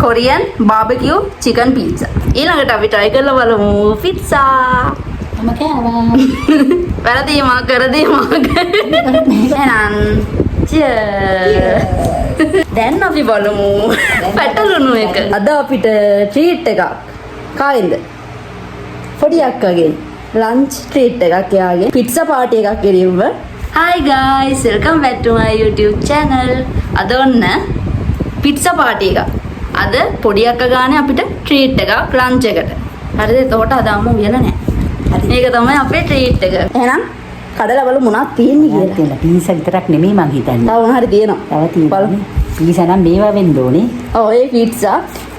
Korean barbecue chicken pizza. ඊළඟට අපි try කරලා බලමු pizza. මම කෑවා. වැරදීමක් කරදීමක්. එහෙනම් cheers. දැන් අපි බලමු පැටලුණු එක. අද අපිට treat එකක්. කායින්ද? පොඩි අක්කගෙන් lunch treat එකක් යාගේ pizza party එකක් ගෙරියුව. Hi guys, welcome back to my YouTube channel. අද ඔන්න pizza party එකක්. අද පොඩි අක්ක ගානේ අපිට treat එකක් lunch එකට. හරිද? එතකොට අද අම්මු වියලා නැහැ. මේක තමයි අපේ treat එක. එහෙනම් කඩලා බලමු මොනවද තියෙන්නේ කියලා. තියෙන පීසා විතරක් නෙමෙයි මං හිතන්නේ. තව මොන හරි තියෙනවා. තව තියෙනවා. පීසා නම් මේවා වෙන්න ඕනේ. ඔව් ඒ pizza.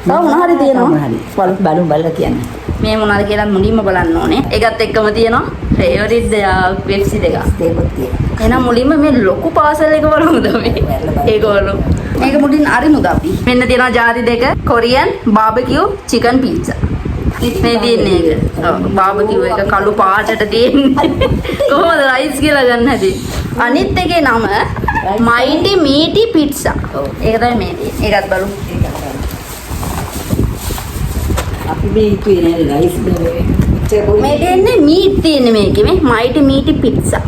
තව මොන හරි තියෙනවා. බලමු බලලා කියන්න. මේ මොනවද කියලා මුලින්ම බලන්න ඕනේ. ඒකත් එක්කම තියෙනවා favorite දෙයක් Pepsi දෙකක්. ඒකත් තියෙනවා. එහෙනම් මුලින්ම මේ ලොකු පාසල් එක බලමුද මේ? ඒක බලමු. මේක මුලින් අරිමුද අපි? මෙන්න තියෙනවා ಜಾති දෙක Korean barbecue chicken pizza. මේ තියෙන්නේ ඒක. ඔව් barbecue එක කළු පාටට තියෙන්නේ. කොහොමද rice කියලා ගන්න හැටි? අනිත් එකේ නම mighty meaty pizza. ඒක තමයි මේ තියෙන්නේ. ඒකත් බලමු. අපි මේ කියන්නේ රයිස් නේ. මේ තියෙන්නේ meat තියෙන්නේ මේකේ මේ mighty meaty pizza.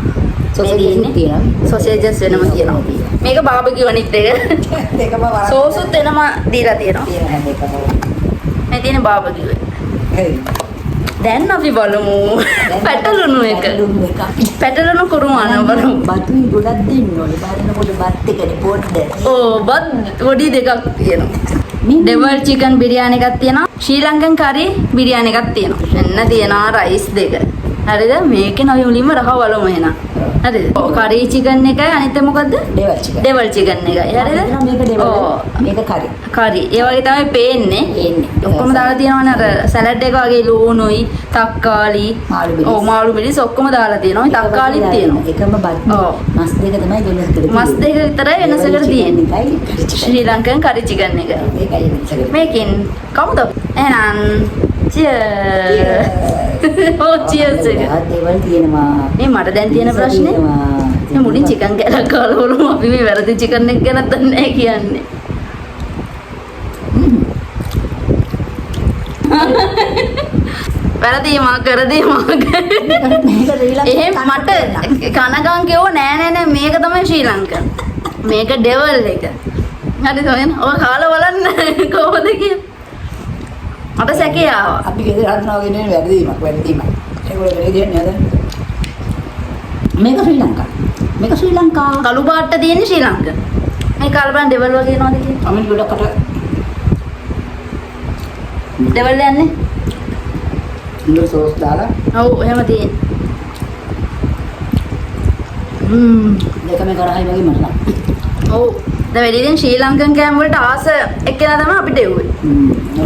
සොසේජස් තියෙනවා. සොසේජස් වෙනම තියෙනවා. මේක barbecue අනිත් එක. දෙකම වරක්. සෝසුත් වෙනම දීලා තියෙනවා. තියෙන දෙකම. මේ තියෙන barbecue එක. හරි. දැන් අපි බලමු පැටලුණු එක. පැටලුණු කුරුමාන බලමු. බතුයි ගොඩක් දෙන්න ඕනේ. බලනකොට බත් එකනේ පොඩ්ඩ. ඕ බත් පොඩි දෙකක් තියෙනවා. ඩෙවල් චිකන් බිරියානි එකක් තියෙනවා. ශ්‍රී ලංකන් කරි බිරියානි එකක් තියෙනවා. එන්න තියෙනවා රයිස් දෙක. හරිද? මේකේ අපි මුලින්ම රහ බලමු එහෙනම්. හරිද? ඔව් කරි චිකන් එකයි අනිත් එක මොකද්ද? Devil chicken. ඩෙවල් චිකන් එකයි. හරිද? මේක ඩෙවල්. මේක කරි. කරි. ඒ වගේ තමයි පේන්නේ. ඔක්කොම දාලා තියෙනවනේ අර සලාඩ් එක වගේ ලුණුයි, තක්කාලි, ඔව් මාළු මිරිස් ඔක්කොම දාලා තියෙනවා. තක්කාලිත් තියෙනවා. එකම බත්. ඔව්. මස් දෙක තමයි වෙනස් කරන්නේ. මස් දෙක විතරයි වෙනසකට තියෙන්නේ. ශ්‍රී ලංකන් කරි චිකන් එක. ඒකයි වෙනස. මේකෙන් කවුද? එහෙනම් cheers. ඔව් cheers එක. දේවල් තියෙනවා. මේ මට දැන් තියෙන ප්‍රශ්නේ මේ මුලින් චිකන් කෑල්ලක් කාලා බලමු අපි මේ වැරදි චිකන් එක ගැන දන්නේ නැහැ කියන්නේ. වැරදීමක් කරදීමක්. එහෙම මට කනගම් කිව්ව නෑ මේක තමයි ශ්‍රී ලංකන්. මේක ඩෙවල් එක. හරිද ඔයන? ඔය කාලා බලන්න කොහොමද කියලා. මට සැකේ ආවා. අපි ගෙදර හදනවා කියන්නේ වැරදීමක්. ඒගොල්ලෝ කියන්නේ නේද? මේක ශ්‍රී ලංකා. මේක ශ්‍රී ලංකා. කළු පාට තියෙන්නේ ශ්‍රී ලංකන්. මේ කාලබන් ඩෙවල් වගේ නෝද කියලා. අමිත් ගොඩකට ඩෙවල් යන්නේ. ඉන්න සෝස් දාලා. ඔව් එහෙම තියෙන්නේ. දෙකම කරහයි වගේ මට. ඔව්. දැන් වැඩියෙන් ශ්‍රී ලංකන් කෑම වලට ආස එක්කෙනා තමයි අපිට එව්වේ.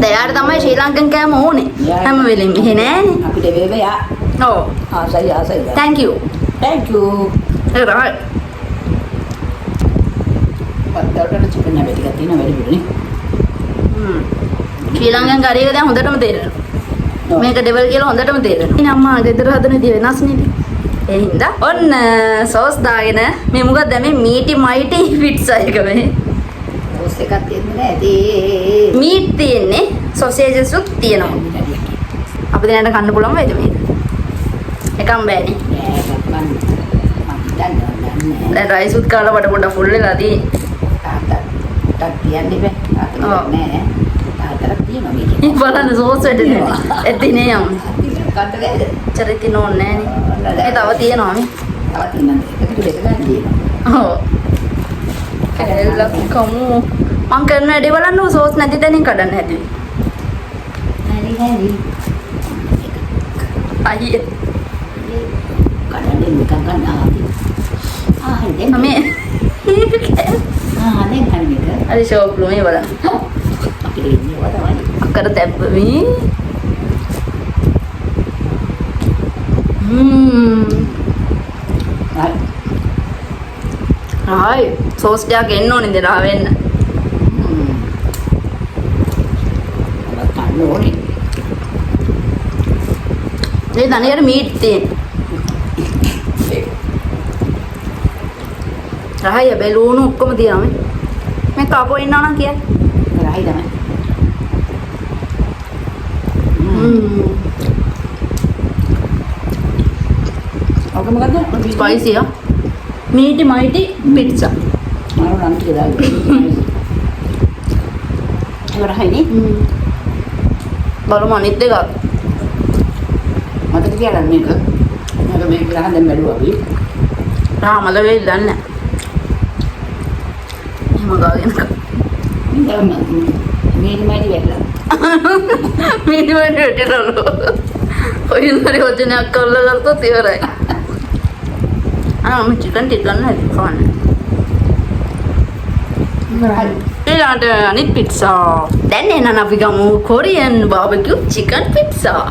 දැන් තමයි ශ්‍රී ලංකන් කෑම ඕනේ. හැම වෙලෙම එහෙ නෑනේ. අපිට වේව යා. ඔව්. ආසයි. Thank you. Thank you. ඒක තමයි. පත්තට චිකන් නැබේ ටිකක් තියෙනවා වැඩි පුරනේ. ශ්‍රී ලංකන් කරි එක දැන් හොඳටම තේරෙනවා. මේක ඩෙවල් කියලා හොඳටම තේරෙනවා. ඉතින් අම්මා ගෙදර හදන දේ වෙනස් නේද? ඒ හින්දා ඔන්න සෝස් දාගෙන මේ මොකක්ද මේ මීටි මයිටි පිට්සා එක මේ. සෝස් එකක් තියෙන්නේ නැහැ. මීට් තියෙන්නේ සොසේජස් උත් තියෙනවා. අපි දැනට කන්න පුළුවන් වේද මේක? එකම බෑනේ. දැන් රයිස් උත් කාලා වඩ පොඩ ෆුල් වෙලා තියෙන්නේ. තාත්තට තියන්නේ බෑ. නෑ. තාත්තට තියෙනවා මේක. බලන්න සෝස් වැඩ නෑ. එදිනේ යම්. කන්න බෑද? චරිත නෝන්නේ නෑනේ. ඒ තව තියෙනවා මේ. තව තියෙනවා. ඒක දෙක ගන්න තියෙනවා. ඔව්. කැලල කමු. මං කරන වැඩේ බලන්න සෝස් නැති තැනින් කඩන්න හැදුවේ. හරි. අයියේ. කඩන්නේ නිකන් ගන්න ආදී. හරි දැන් මේ දැන් හරියට. හරි ෂෝප් ලෝමේ බලන්න. අපිට ඉන්නේ වදවයි. අක්කර තැබ්බමි. ආයි සෝස් ටිකක් එන්න ඕනේ ඉතින් රහ වෙන්න. කන්න ඕනේ. මේ දණියට මීට් තියෙන. රහය බැලුණු ඔක්කොම තියෙනවා මේ. මේ කපෝ ඉන්නවා නම් කියයි. රහයි තමයි. මොකද්ද? ස්පයිසි ආ. මීටි මයිටි පිට්සා. මාරු නම් ටික දාගන්න. ඒක රහයිනේ. බලමු අනිත් දෙක. මතක තියාගන්න මේක. මම මේක ගහන් දැන් බැලුවා අපි. රාමල වෙයි දන්නේ නැහැ. එහෙම ගාගෙන. මේක මයිටි වෙලා. මීටි මයිටි වෙටලු. ඔයින්තරි වචනයක් කරලා ගත්තොත් ඉවරයි. මම චිකන් ටික ගන්න හැටි කවන්නේ. ඊළඟට අනිත් පිට්සා. දැන් එනනම් අපි ගමු කොරියන් බාබකියු චිකන් පිට්සා.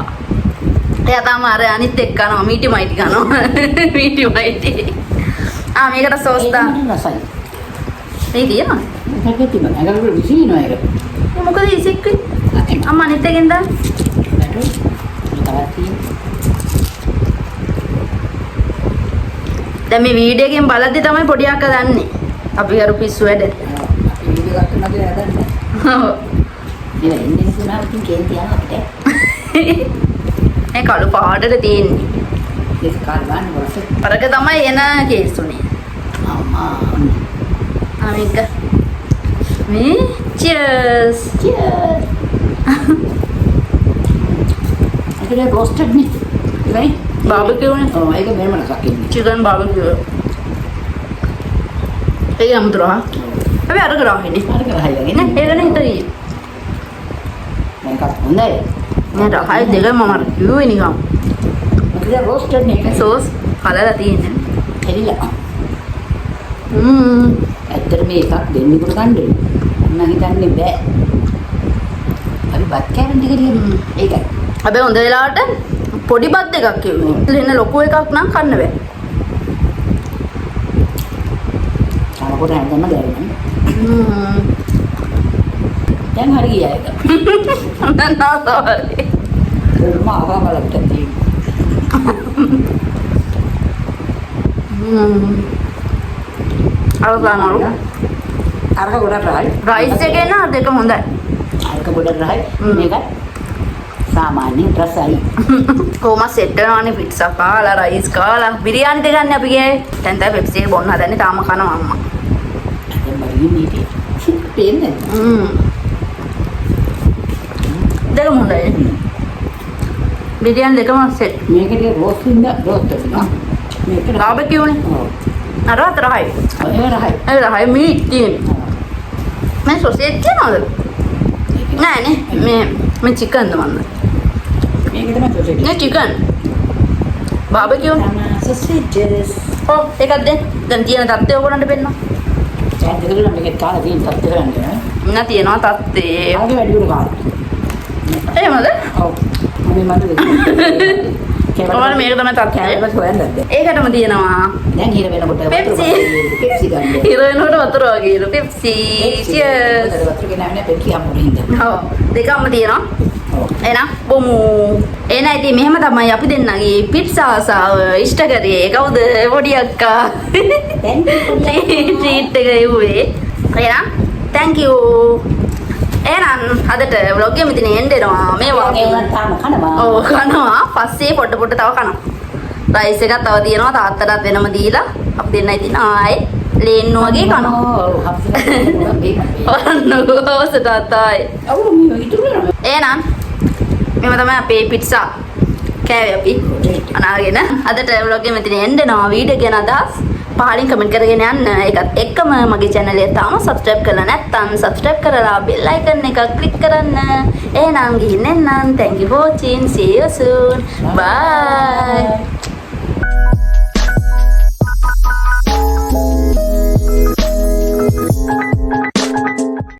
එයා තමයි අර අනිත් එක්ක කනවා මීටි මයිටි කනවා. මීටි මයිටි. මේකට සෝස් දාන්න. රසයි. මේ තියනවා. මේක තිබ්බා. ඒකට විසිනවා ඒක. මොකද ඉසික්කි? අම්මා අනිත් එකෙන් දාන්න. දැන් මේ වීඩියෝ එකෙන් බලද්දි තමයි පොඩි අක්කා දන්නේ. අපි කරු පිස්සු වැඩ. වීඩියෝ එකක් නේද හදන්නේ. ඔව්. මේ ඉන්නේ සුණාකින් කේන්ති යනවා අපිට. මේ කළු පාටට තියෙන්නේ. ඒක කාර්බන් වලට. අරක තමයි එන කේස් උනේ. අම්මා. මේක. මේ cheers. Cheers. ඒක roasted meat. right? බාබකියු නේ. ඔව් ඒක මෙහෙම රසක් ඉන්නේ. Chicken barbecue. ඒක අමුතුරා. අපි අර කරා ඉන්නේ. අර කරා නේ ඉන්නේ. ඒකනේ හිතේ. මේක හොඳයි. මට හයි දෙකම මම කිව්වේ නිකන්. ඒක roasted නේ. සෝස් කලලා තියෙන්නේ. එරිලා. හ්ම්. ඇත්තට මේ එකක් දෙන්නෙකුට ගන්න මම හිතන්නේ බෑ. අපි බත් කෑමෙන් ටික ඒකයි. හැබැයි හොඳ වෙලාවට පොඩි බත් දෙකක් කිව්වේ. ඉතින් ලොකු එකක් නම් කන්න බෑ. කොට හැමදම ගෑවෙනවා. දැන් හරි ගියා ඒක. නෑ මම ආවමලට තියෙන්නේ. අර ගන්නවලු. අරක ගොඩක් රහයි. රයිස් එකේ නා දෙක හොඳයි. අරක ගොඩක් රහයි. මේක සාමාන්‍ය රසයි. කොහොම සෙට් වෙනවනේ පිට්සා කාලා රයිස් කාලා බිරියානි දෙක ගන්න අපි ගියේ. දැන් තමයි පෙප්සි එක බොන්න හදන්නේ තාම කනවා අම්මා. දැන් බරින් මේකේ. පේන්නේ. දෙකම හොඳයි. බිරියානි දෙකම සෙට්. මේකේ රෝස් ඉන්න රෝස් තියෙනවා. මේක බාබකියුනේ. ඔව්. අර රහයි. ඒක රහයි. ඒ රහයි මීට් තියෙන්නේ. මේ සොසේජ් කියනවද? නෑ මේ චිකන්ද මන්ද? මේක තමයි සොසේජ්. නේ චිකන්. බාබකියු. සොසේජස්. ඔව් එකක් දෙන්න. දැන් තියෙන තත්ත්වය ඔයගොල්ලන්ට පෙන්නන්න. දැන් දෙකලම මේක කාලා තියෙන තත්ත්වය කරන්නේ. ඉන්න තියෙනවා තත්ත්වේ. ආගේ වැඩි දුර කාලා. එහෙමද? ඔව්. අපි මන්ද දෙන්න. ඔයාලා මේක තමයි තත්ත්වය. කැමරාවත් හොයන්නද? ඒකටම තියෙනවා. දැන් හිර වෙනකොට පෙප්සි. පෙප්සි ගන්න. හිර වෙනකොට වතුර වගේ පෙප්සි. චියර්ස්. වතුර ගෙනාවේ පෙප්සි හම්බුනේ ඉඳන්. ඔව් දෙකම තියෙනවා. ඔව්. එහෙනම් බොමු. එහෙනම් ඉතින් මෙහෙම තමයි අපි දෙන්නගේ පිට්සා ආසාව ඉෂ්ට කරේ. කවුද පොඩි අක්කා? දැන් ට්‍රීට් එක එව්වේ. එහෙනම් thank you. එහෙනම් අදට vlog එක මෙතන එන්න එනවා. මේ වගේ ඒවත් තාම කනවා. ඔව් කනවා. පස්සේ පොඩ පොඩ තව කනවා. රයිස් එකක් තව තියෙනවා. තාත්තටත් වෙනම දීලා අපි දෙන්න ඉතින් ආයේ ලේන්නු වගේ කනවා. ඔව් හප්සට මේක. ඔන්නෝස තාත්තයි. ඔව් මේ ඉතුරු වෙනවා. එහෙනම් මෙව තමයි අපේ පිට්සා කෑවේ අපි අනාගෙන අදට vlog එක මෙතන එන්න එනවා. වීඩියෝ ගැන අදහස් පහලින් කමෙන්ට් කරගෙන යන්න. ඒකත් එක්කම මගේ channel එක තාම subscribe කරලා නැත්නම් subscribe කරලා bell icon එක click කරන්න. එහෙනම් ගිහින් එන්නම්. Thank you for watching. See you soon. Bye.